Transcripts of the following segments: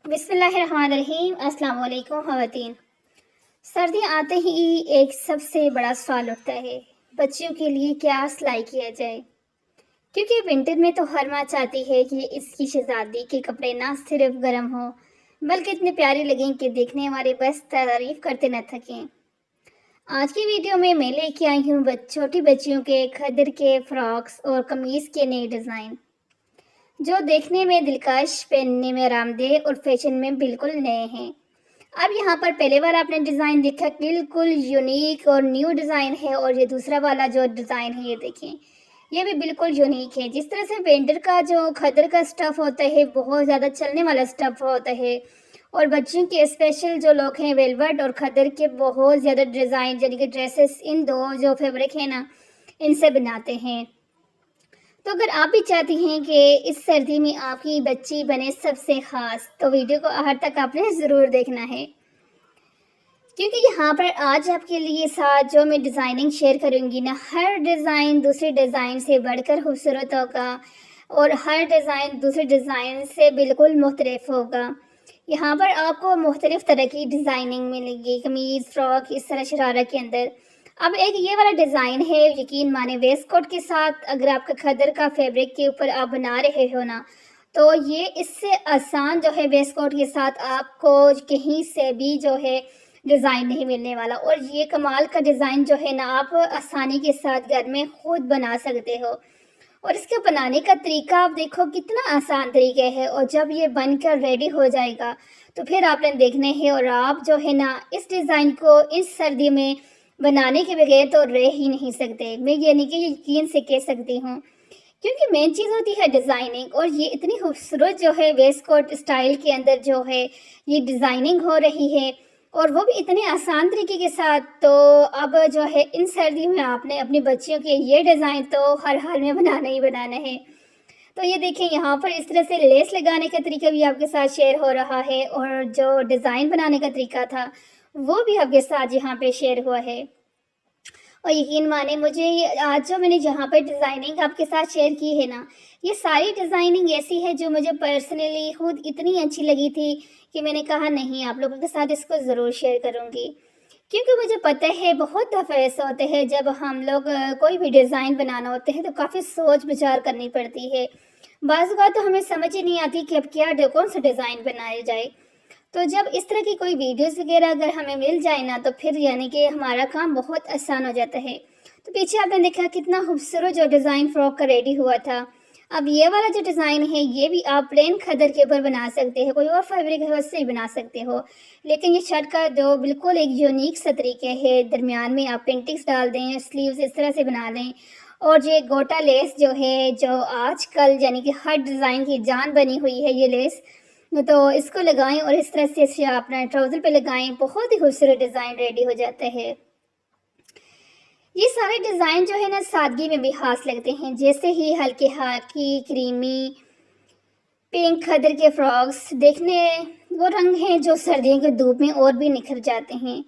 बिस्मिल्लाहिर्रहमानिर्रहीम। अस्सलाम वालेकुम ख़वातीन। सर्दी आते ही एक सबसे बड़ा सवाल उठता है, बच्चियों के लिए क्या सिलाई किया जाए। क्योंकि विंटर में तो हर माँ चाहती है कि इसकी शहजादी के कपड़े ना सिर्फ गर्म हों बल्कि इतने प्यारे लगें कि देखने वाले बस तारीफ करते न थकें। आज की वीडियो में मैं लेके आई हूँ छोटी बच्चियों के खदर के फ्रॉक्स और कमीज़ के नए डिज़ाइन, जो देखने में दिलकश, पहनने में आरामदेह और फैशन में बिल्कुल नए हैं। अब यहाँ पर पहले बार आपने डिज़ाइन देखा, बिल्कुल यूनिक और न्यू डिज़ाइन है, और ये दूसरा वाला जो डिज़ाइन है ये देखें, ये भी बिल्कुल यूनिक है। जिस तरह से पेंटर का जो खदर का स्टफ़ होता है बहुत ज़्यादा चलने वाला स्टफ़ होता है, और बच्चों के स्पेशल जो लोग हैं वेलवेट और खदर के बहुत ज़्यादा डिज़ाइन यानी कि ड्रेसेस इन दो जो फैब्रिक है ना इनसे बनाते हैं। तो अगर आप भी चाहती हैं कि इस सर्दी में आपकी बच्ची बने सबसे ख़ास, तो वीडियो को आखिर तक आपने ज़रूर देखना है, क्योंकि यहाँ पर आज आपके लिए साथ जो मैं डिज़ाइनिंग शेयर करूँगी ना, हर डिज़ाइन दूसरे डिज़ाइन से बढ़कर खूबसूरत होगा और हर डिज़ाइन दूसरे डिज़ाइन से बिल्कुल मुख्तलिफ होगा। यहाँ पर आपको मुख्तलिफ तरह की डिज़ाइनिंग मिलेगी, कमीज़, फ्रॉक, इस तरह शरारा के अंदर। अब एक ये वाला डिज़ाइन है, यकीन माने वेस्ट कोट के साथ अगर आपका खदर का फैब्रिक के ऊपर आप बना रहे हो ना, तो ये इससे आसान जो है वेस्ट कोट के साथ आपको कहीं से भी जो है डिज़ाइन नहीं मिलने वाला। और ये कमाल का डिज़ाइन जो है ना आप आसानी के साथ घर में खुद बना सकते हो, और इसके बनाने का तरीका आप देखो कितना आसान तरीका है। और जब ये बनकर रेडी हो जाएगा तो फिर आपने देखने हैं, और आप जो है ना इस डिज़ाइन को इस सर्दी में बनाने के बगैर तो रह ही नहीं सकते। मैं यानी कि यकीन से कह सकती हूँ, क्योंकि मेन चीज़ होती है डिज़ाइनिंग, और ये इतनी खूबसूरत जो है वेस्ट कोट स्टाइल के अंदर जो है ये डिज़ाइनिंग हो रही है, और वो भी इतने आसान तरीके के साथ। तो अब जो है इन सर्दियों में आपने अपनी बच्चियों के ये डिज़ाइन तो हर हाल में बनाना ही बनाना है। तो ये देखें, यहाँ पर इस तरह से लेस लगाने का तरीका भी आपके साथ शेयर हो रहा है, और जो डिज़ाइन बनाने का तरीका था वो भी आपके साथ यहाँ पे शेयर हुआ है। और यकीन माने मुझे ये आज जो मैंने जहाँ पर डिज़ाइनिंग आपके साथ शेयर की है ना, ये सारी डिज़ाइनिंग ऐसी है जो मुझे पर्सनली खुद इतनी अच्छी लगी थी कि मैंने कहा नहीं, आप लोगों के साथ इसको ज़रूर शेयर करूँगी। क्योंकि मुझे पता है बहुत दफ़ा ऐसा होता है जब हम लोग कोई भी डिज़ाइन बनाना होते हैं तो काफ़ी सोच विचार करनी पड़ती है। बाज़ बात तो हमें समझ ही नहीं आती कि अब कौन सा डिज़ाइन बनाया जाए। तो जब इस तरह की कोई वीडियोस वगैरह अगर हमें मिल जाए ना, तो फिर यानी कि हमारा काम बहुत आसान हो जाता है। तो पीछे आपने देखा कितना खूबसूरत जो डिज़ाइन फ्रॉक का रेडी हुआ था। अब ये वाला जो डिज़ाइन है ये भी आप प्लेन खदर के ऊपर बना सकते हो, कोई और फैब्रिक है उससे भी बना सकते हो, लेकिन ये शर्ट का जो बिल्कुल एक यूनिक सा तरीके है, दरमियान में आप पेंटिंग्स डाल दें, स्लीव्स इस तरह से बना लें, और ये गोटा लेस जो है जो आजकल यानी कि हर डिज़ाइन की जान बनी हुई है ये लेस, तो इसको लगाएं और इस तरह से इसे अपना ट्राउज़र पे लगाएं, बहुत ही खूबसूरत डिज़ाइन रेडी हो जाता है। ये सारे डिज़ाइन जो है ना सादगी में भी खास लगते हैं, जैसे ही हल्के खाकी, क्रीमी, पिंक खदर के फ्रॉक्स देखने वो रंग हैं जो सर्दियों की धूप में और भी निखर जाते हैं।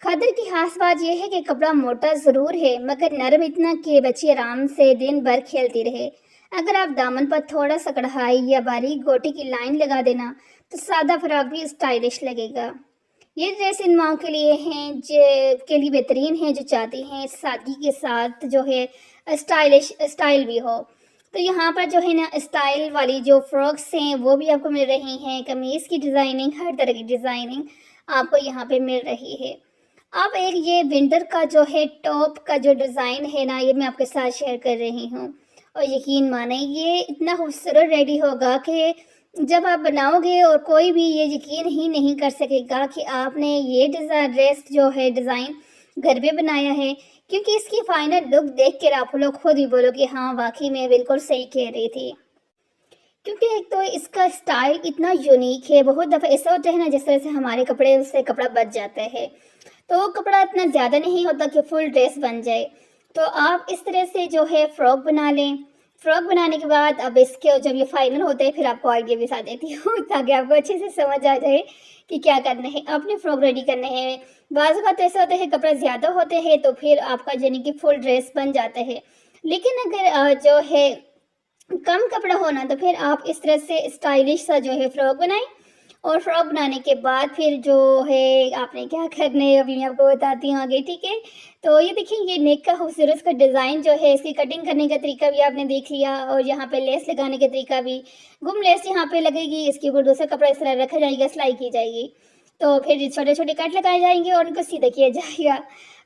खदर की खास बात यह है कि कपड़ा मोटा ज़रूर है मगर नरम इतना कि बच्ची आराम से दिन भर खेलती रहे। अगर आप दामन पर थोड़ा सा कढ़ाई या बारीक गोटी की लाइन लगा देना तो सादा फ्रॉक भी स्टाइलिश लगेगा। ये ड्रेस इन माओं के लिए हैं जो के लिए बेहतरीन है जो चाहती हैं सादगी के साथ जो है स्टाइलिश स्टाइल भी हो। तो यहाँ पर जो है ना स्टाइल वाली जो फ्रॉक्स हैं वो भी आपको मिल रही हैं, कमीज़ की डिज़ाइनिंग, हर तरह की डिज़ाइनिंग आपको यहाँ पे मिल रही है। अब एक ये विंटर का जो है टॉप का जो डिज़ाइन है ना, ये मैं आपके साथ शेयर कर रही हूँ, और यकीन माने ये इतना खूबसूरत रेडी होगा कि जब आप बनाओगे और कोई भी ये यकीन ही नहीं कर सकेगा कि आपने ये ड्रेस जो है डिज़ाइन घर पे बनाया है, क्योंकि इसकी फाइनल लुक देख कर आप लोग खुद ही बोलोगे हाँ वाकई में बिल्कुल सही कह रही थी। क्योंकि एक तो इसका स्टाइल इतना यूनिक है, बहुत दफ़ा ऐसा होता है ना जिस तरह से हमारे कपड़े उससे कपड़ा बच जाता है, तो कपड़ा इतना ज़्यादा नहीं होता कि फुल ड्रेस बन जाए। तो आप इस तरह से जो है फ्रॉक बना लें। फ्रॉक बनाने के बाद अब इसके जब ये फाइनल होते हैं फिर आपको आइडिया भी बता देती हूँ ताकि आपको अच्छे से समझ आ जाए कि क्या करना है। अपने फ्रॉक रेडी करने हैं। बाज़ बात ऐसा होता है कपड़ा ज़्यादा होते हैं तो फिर आपका यानी कि फुल ड्रेस बन जाता है। लेकिन अगर जो है कम कपड़ा होना तो फिर आप इस तरह से स्टाइलिश सा जो है फ्रॉक बनाएं, और फ्रॉक बनाने के बाद फिर जो है आपने क्या करना है अभी मैं आपको बताती हूँ आगे, ठीक है। तो ये देखिए ये नेक का खूबसूरत का डिज़ाइन जो है, इसकी कटिंग करने का तरीका भी आपने देख लिया और यहाँ पे लेस लगाने का तरीका भी। गुम लेस यहाँ पे लगेगी, इसके ऊपर दूसरा कपड़ा इस तरह रखा जाएगा, सिलाई की जाएगी। तो फिर छोटे-छोटे कट लगाए जाएँगे और उनको सीधा किया जाएगा।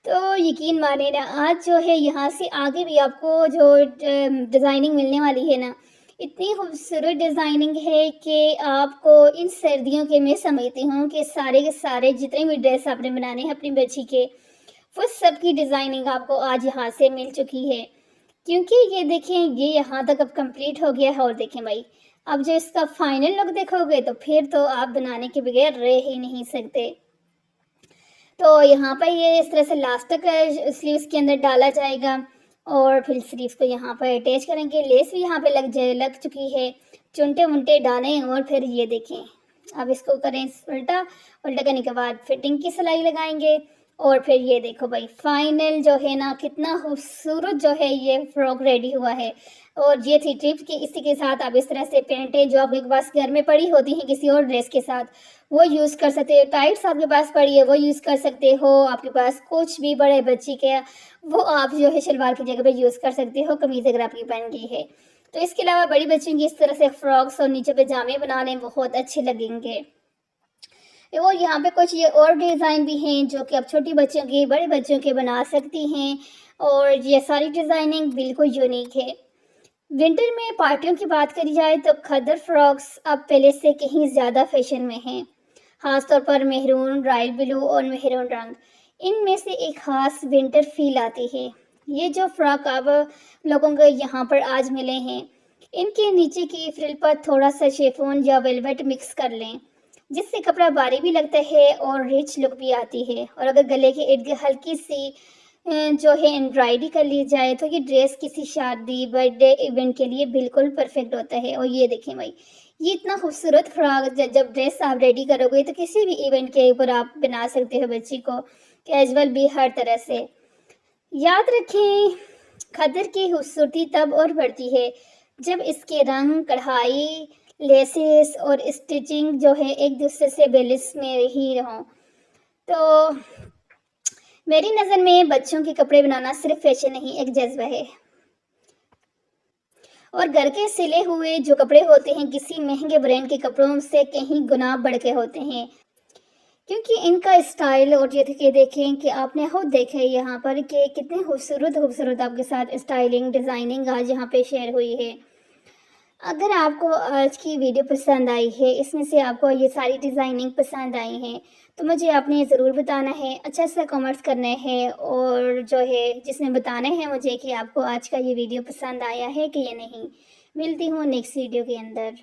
तो यकीन मानिए ना, आज जो है यहाँ से आगे भी आपको जो डिज़ाइनिंग मिलने वाली है ना, इतनी खूबसूरत डिज़ाइनिंग है कि आपको इन सर्दियों के मैं समझती हूँ कि सारे के सारे जितने भी ड्रेस आपने बनाने हैं अपनी बच्ची के, वो सब की डिज़ाइनिंग आपको आज यहाँ से मिल चुकी है। क्योंकि ये देखें, ये यहाँ तक अब कंप्लीट हो गया है और देखें भाई, अब जो इसका फाइनल लुक देखोगे तो फिर तो आप बनाने के बगैर रह ही नहीं सकते। तो यहाँ पर ये इस तरह से लास्ट तक स्लीव्स के अंदर डाला जाएगा और फिर स्लीव्स को यहाँ पर अटैच करेंगे। लेस भी यहाँ पे लग चुकी है। चुनटे-वुनटे डालें और फिर ये देखें, अब इसको करें उल्टा। उल्टा करने के बाद फिटिंग की सिलाई लगाएँगे और फिर ये देखो भाई, फाइनल जो है ना, कितना खूबसूरत जो है ये फ्रॉक रेडी हुआ है। और ये थी टिप्स कि इसी के साथ आप इस तरह से पैंटें जो आपके पास घर में पड़ी होती हैं किसी और ड्रेस के साथ, वो यूज़ कर सकते हो। टाइट्स आपके पास पड़ी है वो यूज़ कर सकते हो। आपके पास कुछ भी बड़े बच्चे के, वो आप जो है शलवार की जगह पे यूज़ कर सकते हो, कमीज़ अगर आपकी बन गई है। तो इसके अलावा बड़ी बच्चियों की इस तरह से फ्रॉक्स और नीचे पजामे बना लें, बहुत अच्छे लगेंगे। और यहाँ पे कुछ ये और डिज़ाइन भी हैं जो कि आप छोटी बच्चियों के, बड़े बच्चों के बना सकती हैं और ये सारी डिज़ाइनिंग बिल्कुल यूनिक है। विंटर में पार्टियों की बात करी जाए तो खद्दर फ्रॉक्स अब पहले से कहीं ज़्यादा फैशन में हैं। ख़ास तौर पर मेहरून, रॉयल ब्लू और मेहरून रंग, इनमें से एक ख़ास विंटर फ़ील आती है। ये जो फ्रॉक अब लोगों को यहाँ पर आज मिले हैं, इनके नीचे की फ्रिल पर थोड़ा-सा शिफॉन या वेलवेट मिक्स कर लें, जिससे कपड़ा भारी भी लगता है और रिच लुक भी आती है। और अगर गले के इर्द-गिर्द हल्की-सी जो है एम्ब्रॉयडरी कर ली जाए तो ये ड्रेस किसी शादी, बर्थडे इवेंट के लिए बिल्कुल परफेक्ट होता है। और ये देखें भाई, ये इतना खूबसूरत फ्रॉक जब ड्रेस आप रेडी करोगे तो किसी भी इवेंट के ऊपर आप बना सकते हो बच्ची को, कैजुअल भी हर तरह से। याद रखें, खद्दर की खूबसूरती तब और बढ़ती है जब इसके रंग, कढ़ाई, लेसेस और स्टिचिंग जो है एक दूसरे से बैलेंस में ही हों। तो मेरी नज़र में बच्चों के कपड़े बनाना सिर्फ फैशन नहीं, एक जज्बा है। और घर के सिले हुए जो कपड़े होते हैं किसी महंगे ब्रांड के कपड़ों से कहीं गुना बढ़ के होते हैं, क्योंकि इनका स्टाइल। और ये देखें कि आपने खुद देखे यहाँ पर कि कितने खूबसूरत खूबसूरत आपके साथ स्टाइलिंग डिज़ाइनिंग आज यहाँ पे शेयर हुई है। अगर आपको आज की वीडियो पसंद आई है, इसमें से आपको ये सारी डिज़ाइनिंग पसंद आई हैं, तो मुझे आपने ज़रूर बताना है, अच्छा सा कमेंट्स करने हैं और जो है जिसमें बताना है मुझे कि आपको आज का ये वीडियो पसंद आया है कि या नहीं। मिलती हूँ नेक्स्ट वीडियो के अंदर।